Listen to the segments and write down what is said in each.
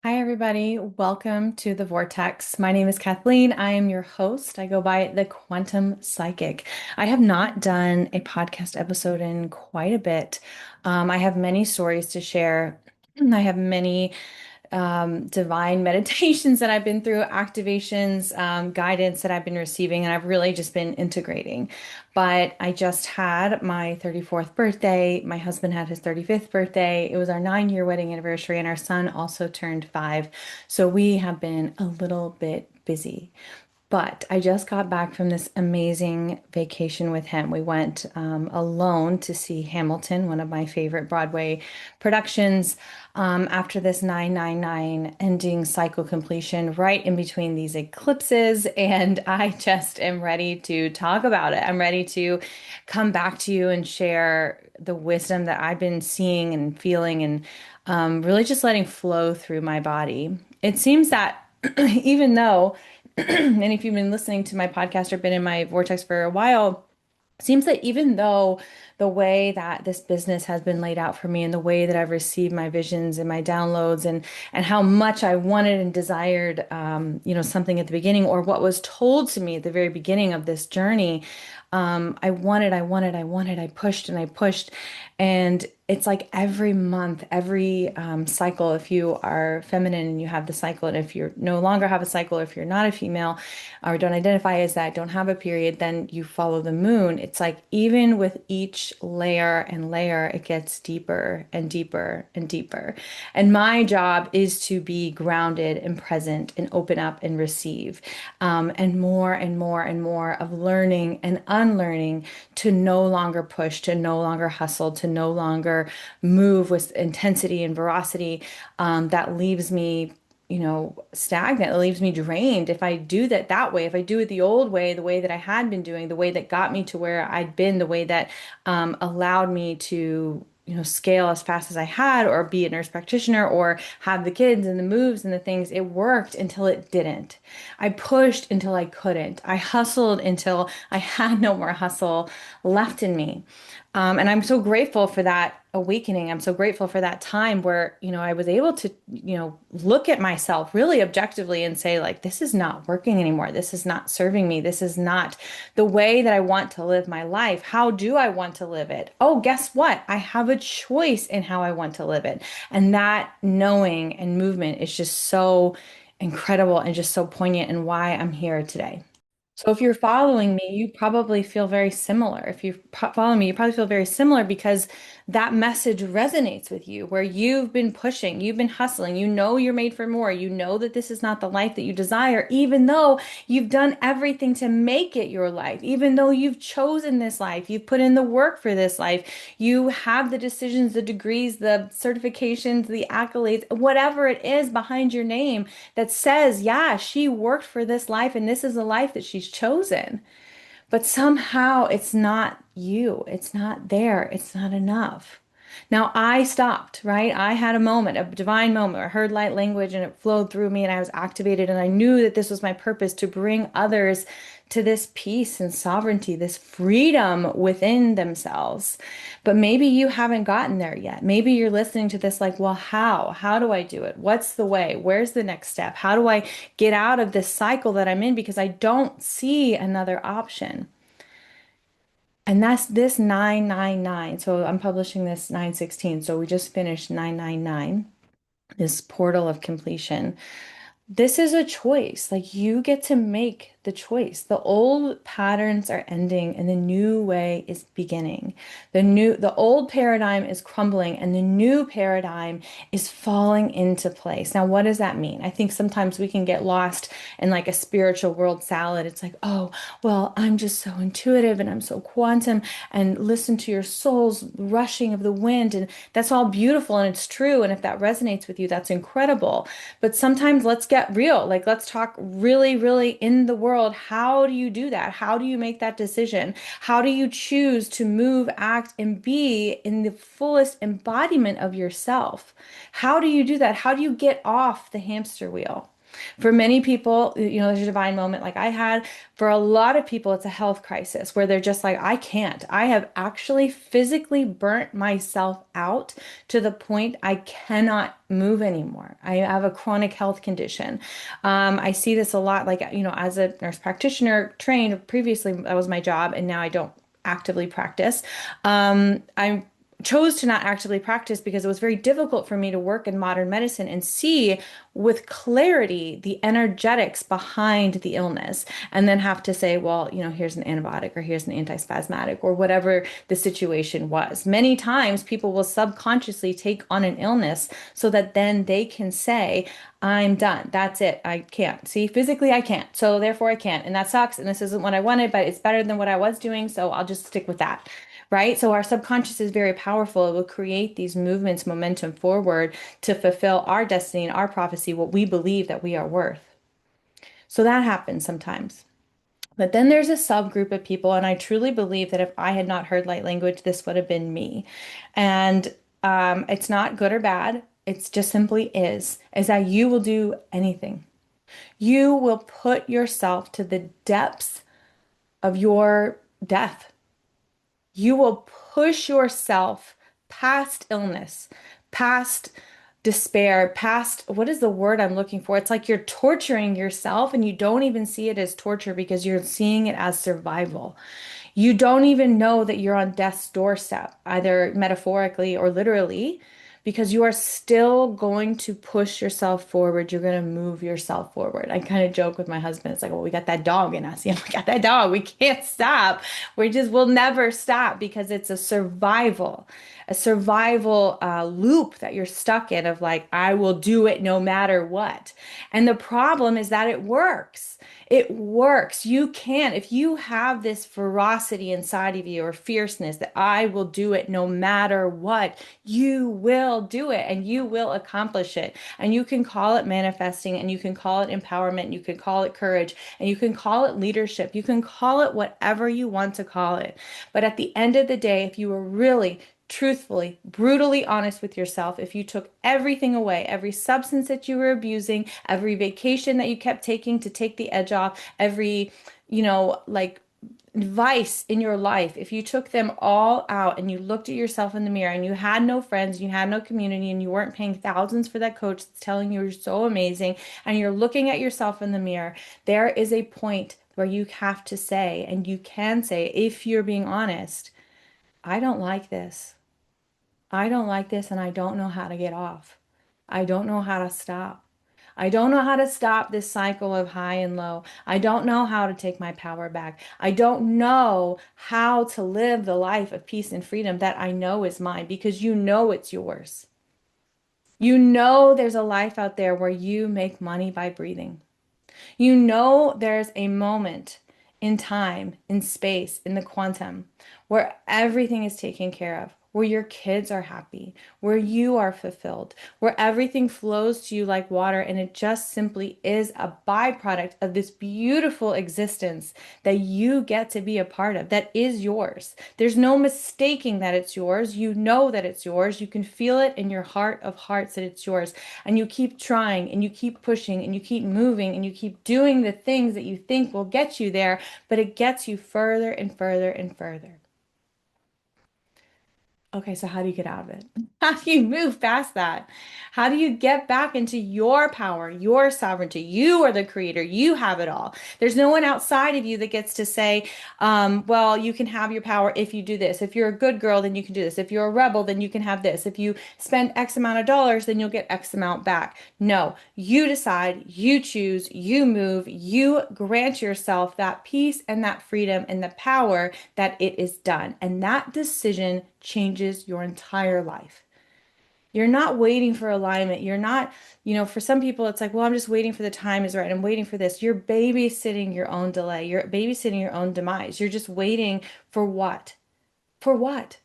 Hi, everybody. Welcome to the Vortex. My name is Kathleen. I am your host. I go by the Quantum Psychic. I have not done a podcast episode in quite a bit. I have many stories to share. I have many divine meditations that I've been through, activations, guidance that I've been receiving, and I've really just been integrating. But I just had my 34th birthday. My husband had his 35th birthday. It was our 9-year wedding anniversary, and our son also turned 5. So we have been a little bit busy. But I just got back from this amazing vacation with him. We went alone to see Hamilton, one of my favorite Broadway productions, after this 999 ending cycle completion, right in between these eclipses. And I just am ready to talk about it. I'm ready to come back to you and share the wisdom that I've been seeing and feeling and really just letting flow through my body. It seems that even though and if you've been listening to my podcast or been in my vortex for a while, it seems that even though the way that this business has been laid out for me and the way that I've received my visions and my downloads and how much I wanted and desired, something at the beginning or what was told to me at the very beginning of this journey, I pushed and I pushed. And it's like every month, every cycle, if you are feminine and you have the cycle, and if you no longer have a cycle, if you're not a female or don't identify as that, don't have a period, then you follow the moon. It's like even with each layer and layer, it gets deeper and deeper and deeper. And my job is to be grounded and present and open up and receive, and more and more and more of learning and unlearning to no longer push, to no longer hustle, to no longer move with intensity and veracity, that leaves me stagnant. It leaves me drained. If I do that way, if I do it the old way, the way that I had been doing, the way that got me to where I'd been, the way that allowed me to, scale as fast as I had, or be a nurse practitioner, or have the kids and the moves and the things, it worked until it didn't. I pushed until I couldn't. I hustled until I had no more hustle left in me. And I'm so grateful for that awakening. I'm so grateful for that time where, I was able to, look at myself really objectively and say, like, this is not working anymore. This is not serving me. This is not the way that I want to live my life. How do I want to live it? Oh, guess what? I have a choice in how I want to live it. And that knowing and movement is just so incredible and just so poignant and why I'm here today. So if you're following me, you probably feel very similar. If you follow me, you probably feel very similar because that message resonates with you, where you've been pushing, you've been hustling, you're made for more, you know that this is not the life that you desire, even though you've done everything to make it your life, even though you've chosen this life, you've put in the work for this life, you have the decisions, the degrees, the certifications, the accolades, whatever it is behind your name that says, yeah, she worked for this life and this is a life that she's chosen. But somehow it's not you. It's not there. It's not enough. Now I stopped, right? I had a moment, a divine moment where I heard light language and it flowed through me and I was activated and I knew that this was my purpose to bring others to this peace and sovereignty, this freedom within themselves. But maybe you haven't gotten there yet. Maybe you're listening to this like, well, how? How do I do it? What's the way? Where's the next step? How do I get out of this cycle that I'm in because I don't see another option? And that's this 999. So I'm publishing this 916. So we just finished 999, this portal of completion. This is a choice. Like you get to make the choice. The old patterns are ending and the new way is beginning. The old paradigm is crumbling and the new paradigm is falling into place. Now, what does that mean? I think sometimes we can get lost in like a spiritual world salad. It's like, oh, well, I'm just so intuitive and I'm so quantum and listen to your soul's rushing of the wind. And that's all beautiful and it's true. And if that resonates with you, that's incredible. But sometimes let's get real. Like, let's talk really, really in the world. How do you do that? How do you make that decision? How do you choose to move, act, and be in the fullest embodiment of yourself? How do you do that? How do you get off the hamster wheel? For many people, there's a divine moment like I had. For a lot of people, it's a health crisis where they're just like, I can't. I have actually physically burnt myself out to the point I cannot move anymore. I have a chronic health condition. I see this a lot, like, as a nurse practitioner trained previously, that was my job, and now I don't actively practice. I chose to not actively practice because it was very difficult for me to work in modern medicine and see with clarity the energetics behind the illness and then have to say, well, here's an antibiotic or here's an antispasmodic or whatever the situation was. Many times people will subconsciously take on an illness so that then they can say, I'm done. That's it. I can't. See, physically I can't. So therefore I can't. And that sucks. And this isn't what I wanted, but it's better than what I was doing. So I'll just stick with that. Right? So our subconscious is very powerful. It will create these movements, momentum forward to fulfill our destiny and our prophecy, what we believe that we are worth. So that happens sometimes. But then there's a subgroup of people, and I truly believe that if I had not heard light language, this would have been me. And it's not good or bad. It's just simply is that you will do anything. You will put yourself to the depths of your death. You will push yourself past illness, past despair, past what is the word I'm looking for? It's like you're torturing yourself and you don't even see it as torture because you're seeing it as survival. You don't even know that you're on death's doorstep, either metaphorically or literally, because you are still going to push yourself forward. You're going to move yourself forward. I kind of joke with my husband. It's like, well, we got that dog in us. Yeah, we got that dog. We can't stop. We'll never stop because it's a survival loop that you're stuck in of like, I will do it no matter what. And the problem is that it works. It works. You can, if you have this ferocity inside of you or fierceness that I will do it no matter what, you will do it and you will accomplish it. And you can call it manifesting and you can call it empowerment. You can call it courage and you can call it leadership. You can call it whatever you want to call it. But at the end of the day, if you were really truthfully, brutally honest with yourself, if you took everything away, every substance that you were abusing, every vacation that you kept taking to take the edge off, every, like vice in your life, if you took them all out and you looked at yourself in the mirror and you had no friends, you had no community, and you weren't paying thousands for that coach that's telling you you're so amazing, and you're looking at yourself in the mirror, there is a point where you have to say, and you can say, if you're being honest, I don't like this. I don't like this and I don't know how to get off. I don't know how to stop. I don't know how to stop this cycle of high and low. I don't know how to take my power back. I don't know how to live the life of peace and freedom that I know is mine because you know it's yours. You know there's a life out there where you make money by breathing. You know there's a moment in time, in space, in the quantum, where everything is taken care of, where your kids are happy, where you are fulfilled, where everything flows to you like water, and it just simply is a byproduct of this beautiful existence that you get to be a part of, that is yours. There's no mistaking that it's yours. You know that it's yours. You can feel it in your heart of hearts that it's yours. And you keep trying and you keep pushing and you keep moving and you keep doing the things that you think will get you there, but it gets you further and further and further. Okay, so how do you get out of it? How do you move past that? How do you get back into your power, your sovereignty? You are the creator. You have it all. There's no one outside of you that gets to say, well, you can have your power if you do this. If you're a good girl, then you can do this. If you're a rebel, then you can have this. If you spend X amount of dollars, then you'll get X amount back. No, you decide, you choose, you move, you grant yourself that peace and that freedom and the power that it is done. And that decision changes your entire life. You're not waiting for alignment. You're not, for some people, it's like, well, I'm just waiting for the time is right. I'm waiting for this. You're babysitting your own delay. You're babysitting your own demise. You're just waiting for what? For what?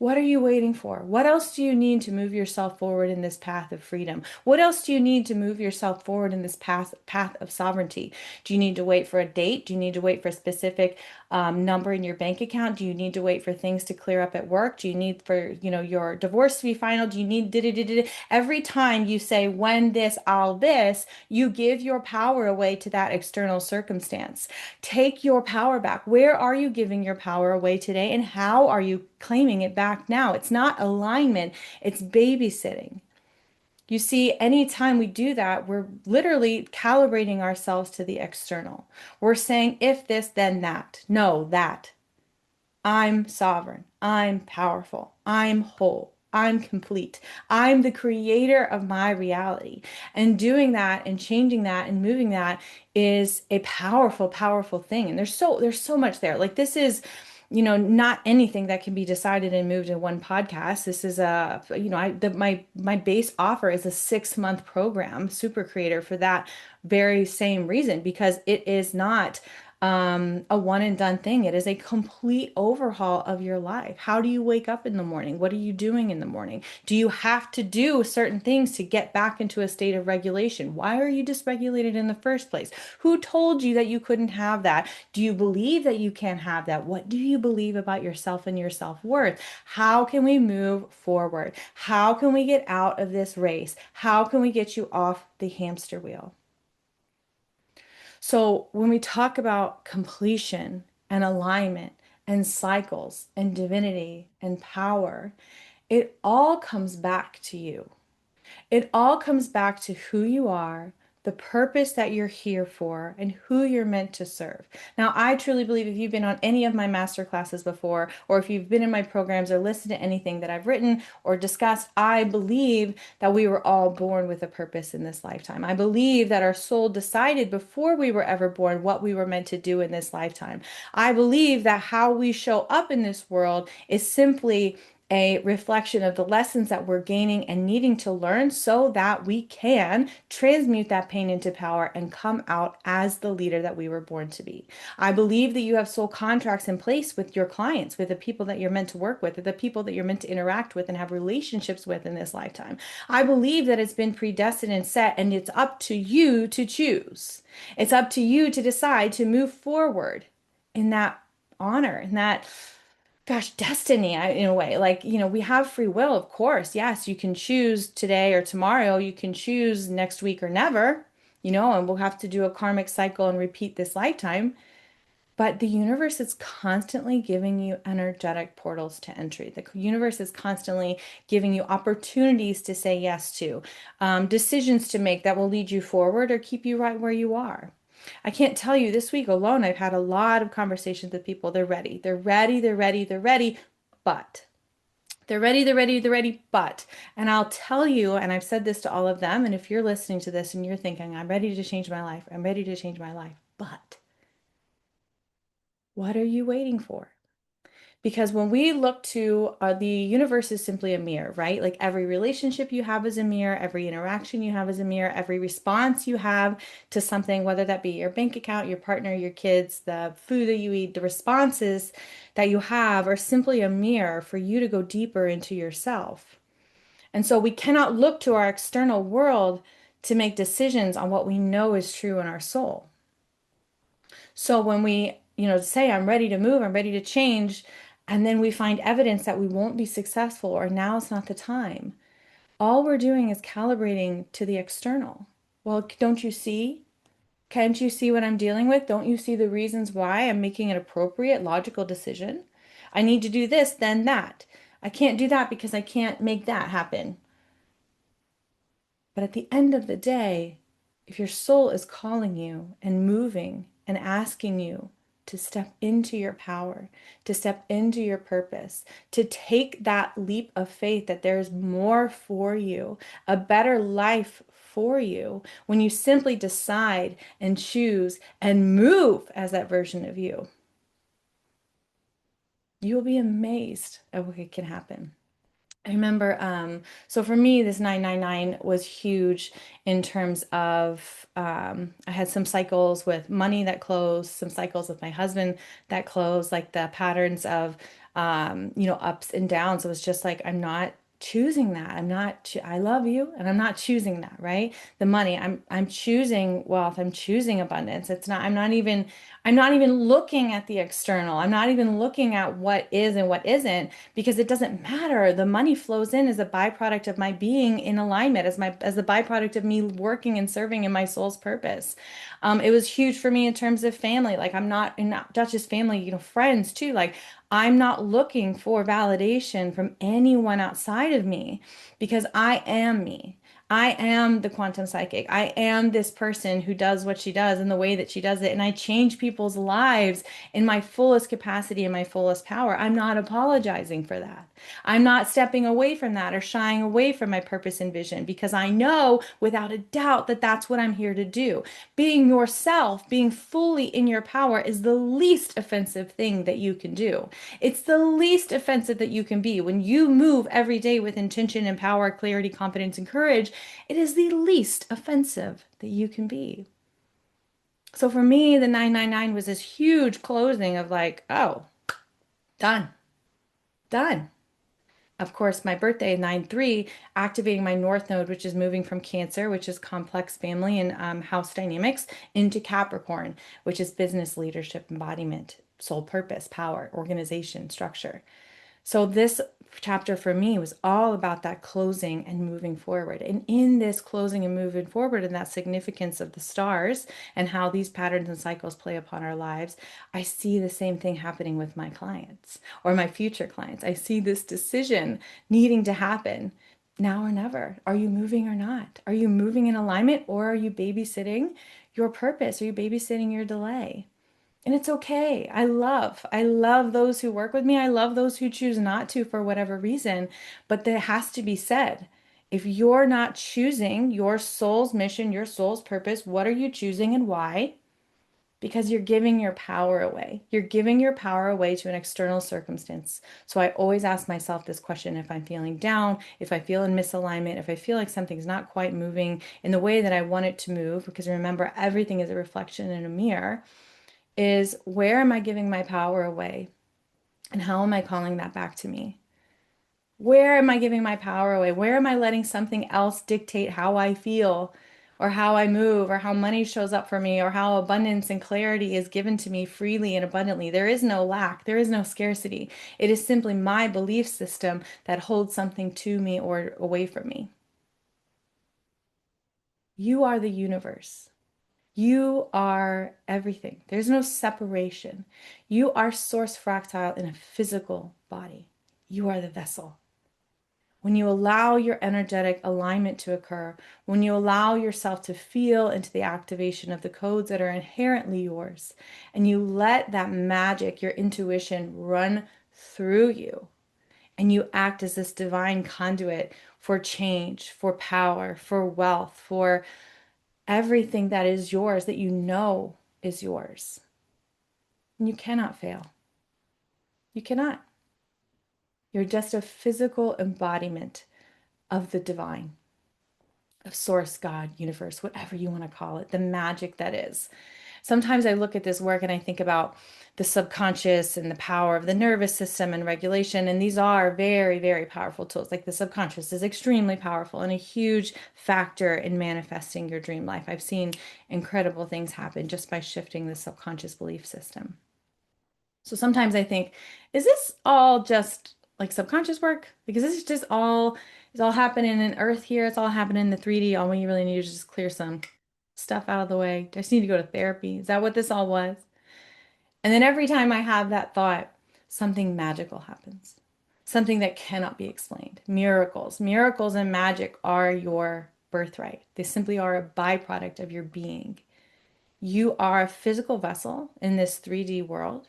What are you waiting for? What else do you need to move yourself forward in this path of freedom? What else do you need to move yourself forward in this path of sovereignty? Do you need to wait for a date? Do you need to wait for a specific number in your bank account? Do you need to wait for things to clear up at work? Do you need for, your divorce to be final? Do you need every time you say when this, I'll this, you give your power away to that external circumstance. Take your power back. Where are you giving your power away today, and how are you claiming it back now? It's not alignment, it's babysitting. You see, anytime we do that, we're literally calibrating ourselves to the external. We're saying, if this, then that. No, that. I'm sovereign. I'm powerful. I'm whole. I'm complete. I'm the creator of my reality. And doing that and changing that and moving that is a powerful, powerful thing. And there's so much there. Like this is, not anything that can be decided and moved in one podcast. This is my base offer is a 6-month program, Super Creator, for that very same reason, because it is not a one and done thing. It is a complete overhaul of your life. How do you wake up in the morning? What are you doing in the morning? Do you have to do certain things to get back into a state of regulation? Why are you dysregulated in the first place? Who told you that you couldn't have that? Do you believe that you can't have that? What do you believe about yourself and your self-worth? How can we move forward? How can we get out of this race? How can we get you off the hamster wheel? So when we talk about completion and alignment and cycles and divinity and power, it all comes back to you. It all comes back to who you are, the purpose that you're here for, and who you're meant to serve. Now, I truly believe if you've been on any of my master classes before, or if you've been in my programs or listened to anything that I've written or discussed, I believe that we were all born with a purpose in this lifetime. I believe that our soul decided before we were ever born what we were meant to do in this lifetime. I believe that how we show up in this world is simply a reflection of the lessons that we're gaining and needing to learn so that we can transmute that pain into power and come out as the leader that we were born to be. I believe that you have soul contracts in place with your clients, with the people that you're meant to work with, the people that you're meant to interact with and have relationships with in this lifetime. I believe that it's been predestined and set, and it's up to you to choose. It's up to you to decide to move forward in that honor, in that destiny, in a way. Like, we have free will, of course. Yes, you can choose today or tomorrow. You can choose next week or never, and we'll have to do a karmic cycle and repeat this lifetime. But the universe is constantly giving you energetic portals to entry. The universe is constantly giving you opportunities to say yes to, decisions to make that will lead you forward or keep you right where you are. I can't tell you, this week alone, I've had a lot of conversations with people. They're ready. They're ready. They're ready. They're ready. But they're ready. They're ready. They're ready. But, and I'll tell you, and I've said this to all of them. And if you're listening to this and you're thinking, I'm ready to change my life, I'm ready to change my life. But what are you waiting for? Because when we look to the universe is simply a mirror, right? Like every relationship you have is a mirror, every interaction you have is a mirror, every response you have to something, whether that be your bank account, your partner, your kids, the food that you eat, the responses that you have are simply a mirror for you to go deeper into yourself. And so we cannot look to our external world to make decisions on what we know is true in our soul. So when we, say, I'm ready to move, I'm ready to change, and then we find evidence that we won't be successful or now is not the time, all we're doing is calibrating to the external. Well, don't you see? Can't you see what I'm dealing with? Don't you see the reasons why I'm making an appropriate, logical decision? I need to do this, then that. I can't do that because I can't make that happen. But at the end of the day, if your soul is calling you and moving and asking you to step into your power, to step into your purpose, to take that leap of faith that there's more for you, a better life for you, when you simply decide and choose and move as that version of you, you will be amazed at what can happen. I remember, so for me, this 999 was huge in terms of, I had some cycles with money that closed, some cycles with my husband that closed, like the patterns of ups and downs. It was just like, I'm not choosing that. I love you and I'm not choosing that, right? The money, I'm choosing wealth. I'm choosing abundance. I'm not even looking at the external. I'm not even looking at what is and what isn't because it doesn't matter. The money flows in as a byproduct of my being in alignment, as a byproduct of me working and serving in my soul's purpose. It was huge for me in terms of family. Like I'm not, and not just family, friends too. Like I'm not looking for validation from anyone outside of me because I am me. I am the quantum psychic. I am this person who does what she does in the way that she does it. And I change people's lives in my fullest capacity and my fullest power. I'm not apologizing for that. I'm not stepping away from that or shying away from my purpose and vision because I know without a doubt that that's what I'm here to do. Being yourself, being fully in your power is the least offensive thing that you can do. It's the least offensive that you can be. When you move every day with intention and power, clarity, confidence, and courage, it is the least offensive that you can be. So for me, the 999 was this huge closing of like, oh, done, done. Of course, my birthday, 9/3, activating my North Node, which is moving from Cancer, which is complex family and house dynamics, into Capricorn, which is business leadership, embodiment, soul purpose, power, organization, structure. So this chapter for me was all about that closing and moving forward. And in this closing and moving forward and that significance of the stars and how these patterns and cycles play upon our lives, I see the same thing happening with my clients or my future clients. I see this decision needing to happen now or never. Are you moving or not? Are you moving in alignment or are you babysitting your purpose? Are you babysitting your delay? And it's okay. I love those who work with me. I love those who choose not to for whatever reason. But that has to be said. If you're not choosing your soul's mission, your soul's purpose, what are you choosing and why? Because you're giving your power away. You're giving your power away to an external circumstance. So I always ask myself this question if I'm feeling down, if I feel in misalignment, if I feel like something's not quite moving in the way that I want it to move, because remember, everything is a reflection in a mirror is where am I giving my power away? And how am I calling that back to me? Where am I giving my power away? Where am I letting something else dictate how I feel or how I move or how money shows up for me or how abundance and clarity is given to me freely and abundantly? There is no lack, there is no scarcity. It is simply my belief system that holds something to me or away from me. You are the universe. You are everything. There's no separation. You are source fractile in a physical body. You are the vessel. When you allow your energetic alignment to occur, when you allow yourself to feel into the activation of the codes that are inherently yours, and you let that magic, your intuition run through you, and you act as this divine conduit for change, for power, for wealth, for everything that is yours that you know is yours. And you cannot fail. You cannot. You're just a physical embodiment of the divine, of source, God, universe, whatever you want to call it, the magic that is. Sometimes I look at this work and I think about the subconscious and the power of the nervous system and regulation. And these are very, very powerful tools. Like the subconscious is extremely powerful and a huge factor in manifesting your dream life. I've seen incredible things happen just by shifting the subconscious belief system. So sometimes I think, is this all just like subconscious work? Because this is just all, it's all happening in Earth here. It's all happening in the 3D. All we really need is just clear some stuff out of the way. I just need to go to therapy. Is that what this all was? And then every time I have that thought, something magical happens. Something that cannot be explained. Miracles. Miracles and magic are your birthright. They simply are a byproduct of your being. You are a physical vessel in this 3D world,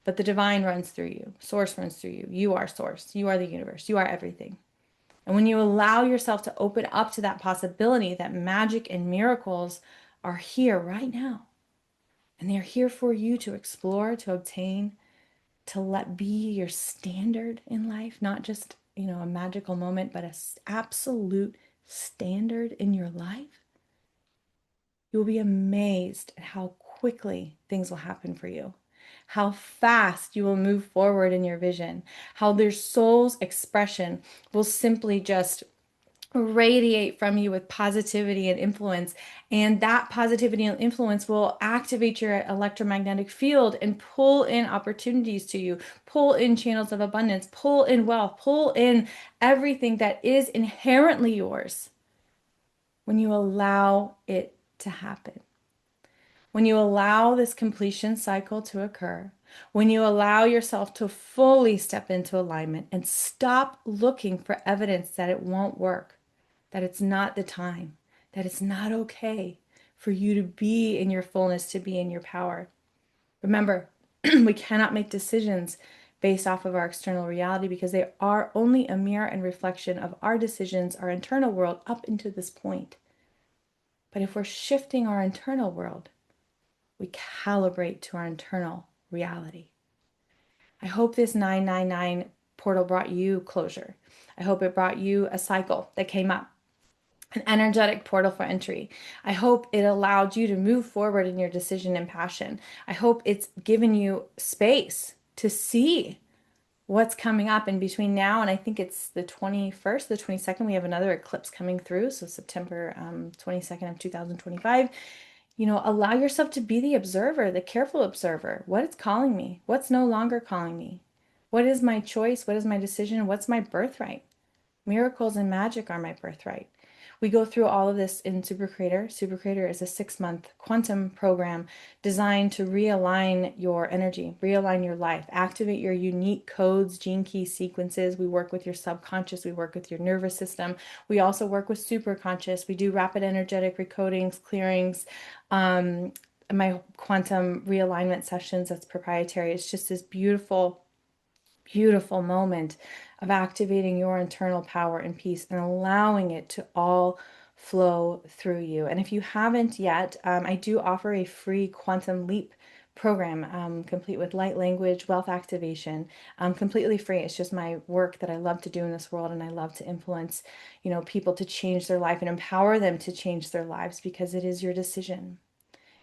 but the divine runs through you. Source runs through you. You are source. You are the universe. You are everything. And when you allow yourself to open up to that possibility that magic and miracles are here right now, and they're here for you to explore, to obtain, to let be your standard in life, not just, a magical moment, but an absolute standard in your life, you will be amazed at how quickly things will happen for you, how fast you will move forward in your vision, how their soul's expression will simply just radiate from you with positivity and influence. And that positivity and influence will activate your electromagnetic field and pull in opportunities to you, pull in channels of abundance, pull in wealth, pull in everything that is inherently yours when you allow it to happen. When you allow this completion cycle to occur, when you allow yourself to fully step into alignment and stop looking for evidence that it won't work, that it's not the time, that it's not okay for you to be in your fullness, to be in your power. Remember, we cannot make decisions based off of our external reality because they are only a mirror and reflection of our decisions, our internal world up into this point. But if we're shifting our internal world, we calibrate to our internal reality. I hope this 999 portal brought you closure. I hope it brought you a cycle that came up, an energetic portal for entry. I hope it allowed you to move forward in your decision and passion. I hope it's given you space to see what's coming up in between now and I think it's the 21st, the 22nd. We have another eclipse coming through. So September 22nd of 2025. Allow yourself to be the observer, the careful observer. What is calling me? What's no longer calling me? What is my choice? What is my decision? What's my birthright? Miracles and magic are my birthright. We go through all of this in Super Creator. Super Creator is a 6-month quantum program designed to realign your energy, realign your life, activate your unique codes, gene key sequences. We work with your subconscious, we work with your nervous system. We also work with super conscious. We do rapid energetic recodings, clearings. My quantum realignment sessions, that's proprietary. It's just this beautiful moment of activating your internal power and peace and allowing it to all flow through you. And if you haven't yet, I do offer a free quantum leap program, complete with light language, wealth activation, completely free. It's just my work that I love to do in this world, and I love to influence, people to change their life and empower them to change their lives because it is your decision.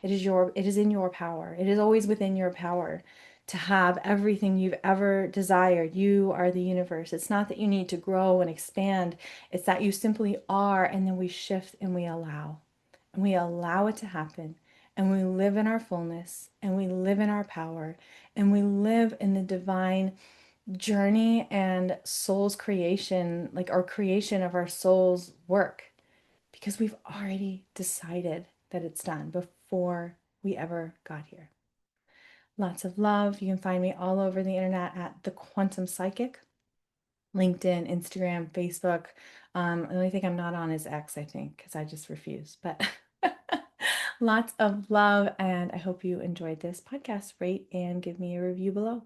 It is in your power. It is always within your power to have everything you've ever desired. You are the universe. It's not that you need to grow and expand. It's that you simply are, and then we shift and we allow. And we allow it to happen. And we live in our fullness, and we live in our power, and we live in the divine journey and soul's creation, like our creation of our soul's work, because we've already decided that it's done before we ever got here. Lots of love. You can find me all over the internet at The Quantum Psychic, LinkedIn, Instagram, Facebook. The only thing I'm not on is X, I think, because I just refuse. But lots of love, and I hope you enjoyed this podcast. Rate and give me a review below.